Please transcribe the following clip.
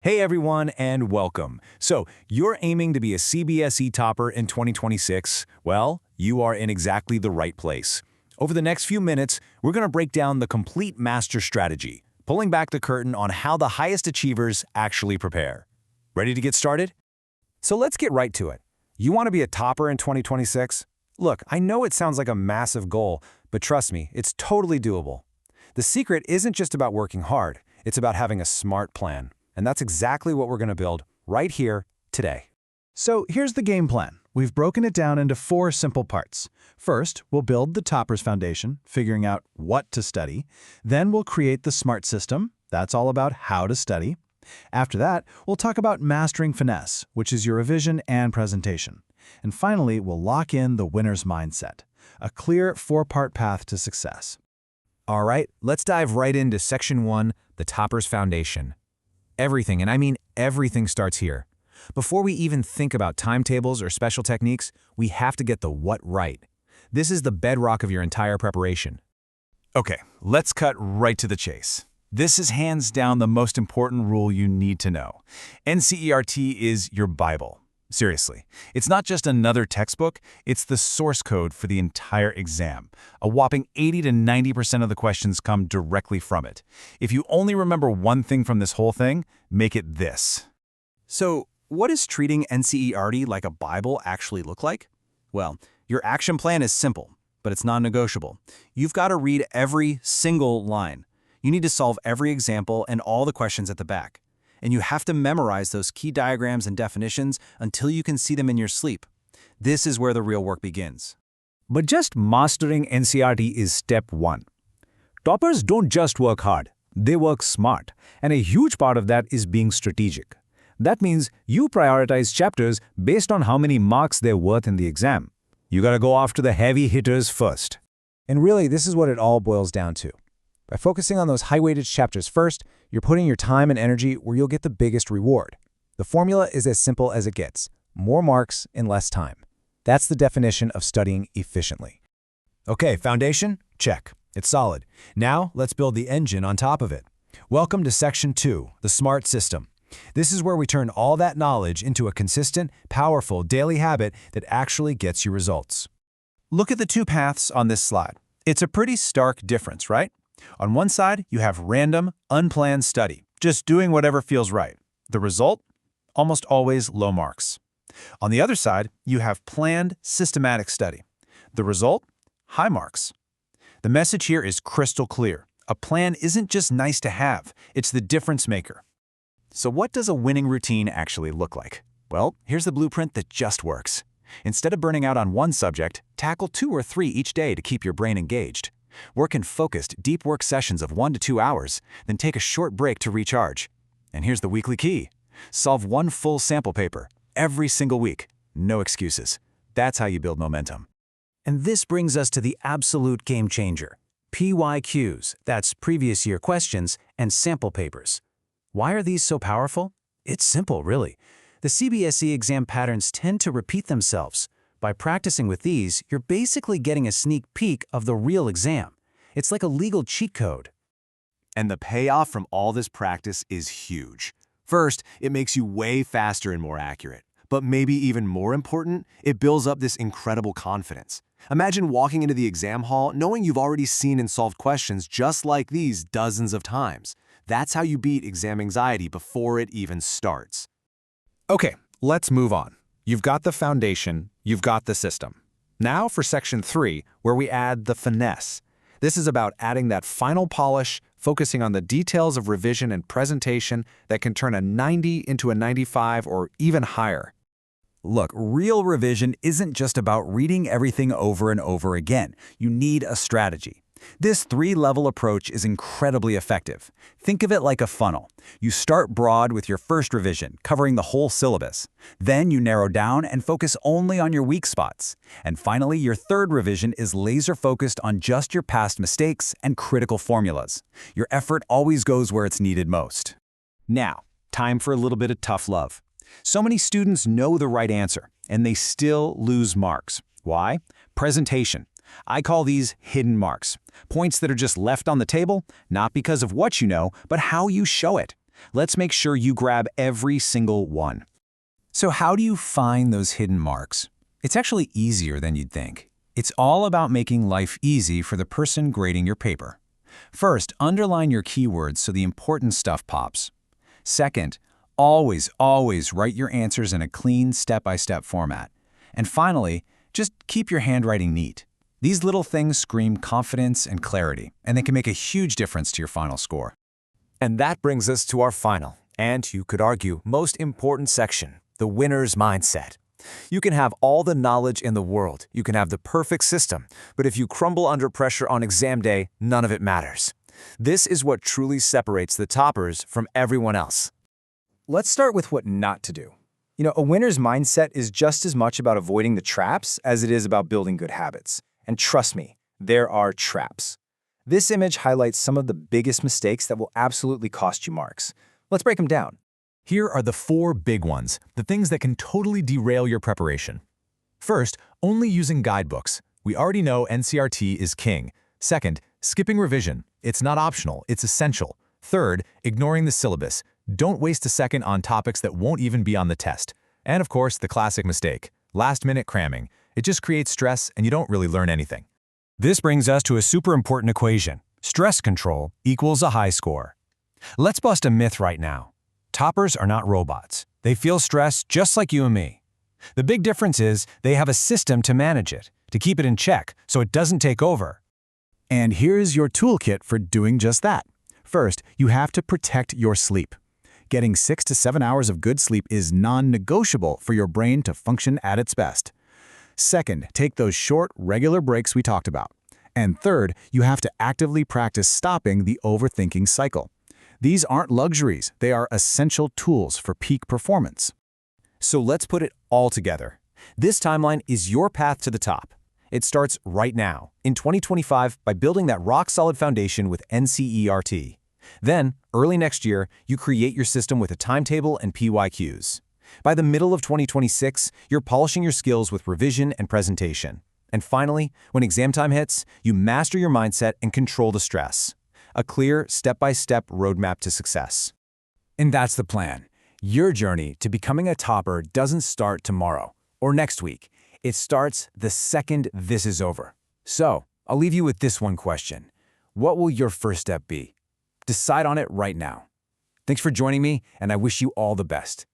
Hey everyone, and welcome. So, you're aiming to be a cbse topper in 2026? Well, you are in exactly the right place. Over the next few minutes, we're going to break down the complete master strategy, pulling back the curtain on how the highest achievers actually prepare. Ready to get started? So let's get right to it. You want to be a topper in 2026? Look, I know it sounds like a massive goal, but trust me, it's totally doable. The secret isn't just about working hard, it's about having a smart plan. And that's exactly what we're going to build right here, today. So here's the game plan. We've broken it down into 4 simple parts. First, we'll build the Topper's Foundation, figuring out what to study. Then we'll create the SMART system. That's all about how to study. After that, we'll talk about mastering finesse, which is your revision and presentation. And finally, we'll lock in the winner's mindset, a clear 4-part path to success. All right, let's dive right into Section 1, the Topper's Foundation. Everything, and I mean everything, starts here. Before we even think about timetables or special techniques, we have to get the what right. This is the bedrock of your entire preparation. Okay, let's cut right to the chase. This is hands down the most important rule you need to know. NCERT is your Bible. Seriously, it's not just another textbook, it's the source code for the entire exam. A whopping 80 to 90% of the questions come directly from it. If you only remember one thing from this whole thing, make it this. So, what does treating NCERT like a Bible actually look like? Well, your action plan is simple, but it's non-negotiable. You've got to read every single line. You need to solve every example and all the questions at the back. And you have to memorize those key diagrams and definitions until you can see them in your sleep. This is where the real work begins. But just mastering NCERT is step 1. Toppers don't just work hard, they work smart, and a huge part of that is being strategic. That means you prioritize chapters based on how many marks they're worth in the exam. You gotta go after the heavy hitters first. And really, this is what it all boils down to. By focusing on those high-weighted chapters first, you're putting your time and energy where you'll get the biggest reward. The formula is as simple as it gets: more marks in less time. That's the definition of studying efficiently. Okay, foundation? Check. It's solid. Now, let's build the engine on top of it. Welcome to Section 2, the SMART system. This is where we turn all that knowledge into a consistent, powerful daily habit that actually gets you results. Look at the 2 paths on this slide. It's a pretty stark difference, right? On one side, you have random, unplanned study, just doing whatever feels right. The result? Almost always low marks. On the other side, you have planned, systematic study. The result? High marks. The message here is crystal clear. A plan isn't just nice to have, it's the difference maker. So what does a winning routine actually look like? Well, here's the blueprint that just works. Instead of burning out on one subject, tackle 2 or 3 each day to keep your brain engaged. Work in focused, deep work sessions of 1 to 2 hours, then take a short break to recharge. And here's the weekly key. Solve 1 full sample paper every single week. No excuses. That's how you build momentum. And this brings us to the absolute game changer: PYQs, that's previous year questions, and sample papers. Why are these so powerful? It's simple, really. The cbse exam patterns tend to repeat themselves. By practicing with these, you're basically getting a sneak peek of the real exam. It's like a legal cheat code. And the payoff from all this practice is huge. First, it makes you way faster and more accurate. But maybe even more important, it builds up this incredible confidence. Imagine walking into the exam hall knowing you've already seen and solved questions just like these dozens of times. That's how you beat exam anxiety before it even starts. Okay, let's move on. You've got the foundation, you've got the system. Now for Section 3, where we add the finesse. This is about adding that final polish, focusing on the details of revision and presentation that can turn a 90 into a 95 or even higher. Look, real revision isn't just about reading everything over and over again. You need a strategy. This 3-level approach is incredibly effective. Think of it like a funnel. You start broad with your first revision, covering the whole syllabus. Then you narrow down and focus only on your weak spots. And finally, your third revision is laser-focused on just your past mistakes and critical formulas. Your effort always goes where it's needed most. Now, time for a little bit of tough love. So many students know the right answer, and they still lose marks. Why? Presentation. I call these hidden marks, points that are just left on the table, not because of what you know, but how you show it. Let's make sure you grab every single one. So how do you find those hidden marks? It's actually easier than you'd think. It's all about making life easy for the person grading your paper. First, underline your keywords so the important stuff pops. Second, always write your answers in a clean step-by-step format. And finally, just keep your handwriting neat. These little things scream confidence and clarity, and they can make a huge difference to your final score. And that brings us to our final, and you could argue, most important section, the winner's mindset. You can have all the knowledge in the world, you can have the perfect system, but if you crumble under pressure on exam day, none of it matters. This is what truly separates the toppers from everyone else. Let's start with what not to do. A winner's mindset is just as much about avoiding the traps as it is about building good habits. And trust me, there are traps. This image highlights some of the biggest mistakes that will absolutely cost you marks. Let's break them down. Here are the 4 big ones, the things that can totally derail your preparation. First, only using guidebooks. We already know NCRT is king. Second, skipping revision. It's not optional, it's essential. Third, ignoring the syllabus. Don't waste a second on topics that won't even be on the test. And of course, the classic mistake, last-minute cramming. It just creates stress and you don't really learn anything. This brings us to a super important equation. Stress control equals a high score. Let's bust a myth right now. Toppers are not robots. They feel stress just like you and me. The big difference is they have a system to manage it, to keep it in check so it doesn't take over. And here's your toolkit for doing just that. First, you have to protect your sleep. Getting 6 to 7 hours of good sleep is non-negotiable for your brain to function at its best. Second, take those short, regular breaks we talked about. And third, you have to actively practice stopping the overthinking cycle. These aren't luxuries, they are essential tools for peak performance. So let's put it all together. This timeline is your path to the top. It starts right now, in 2025, by building that rock-solid foundation with NCERT. Then, early next year, you create your system with a timetable and PYQs. By the middle of 2026, you're polishing your skills with revision and presentation. And finally, when exam time hits, you master your mindset and control the stress. A clear, step-by-step roadmap to success. And that's the plan. Your journey to becoming a topper doesn't start tomorrow or next week. It starts the second this is over. So, I'll leave you with this one question. What will your first step be? Decide on it right now. Thanks for joining me, and I wish you all the best.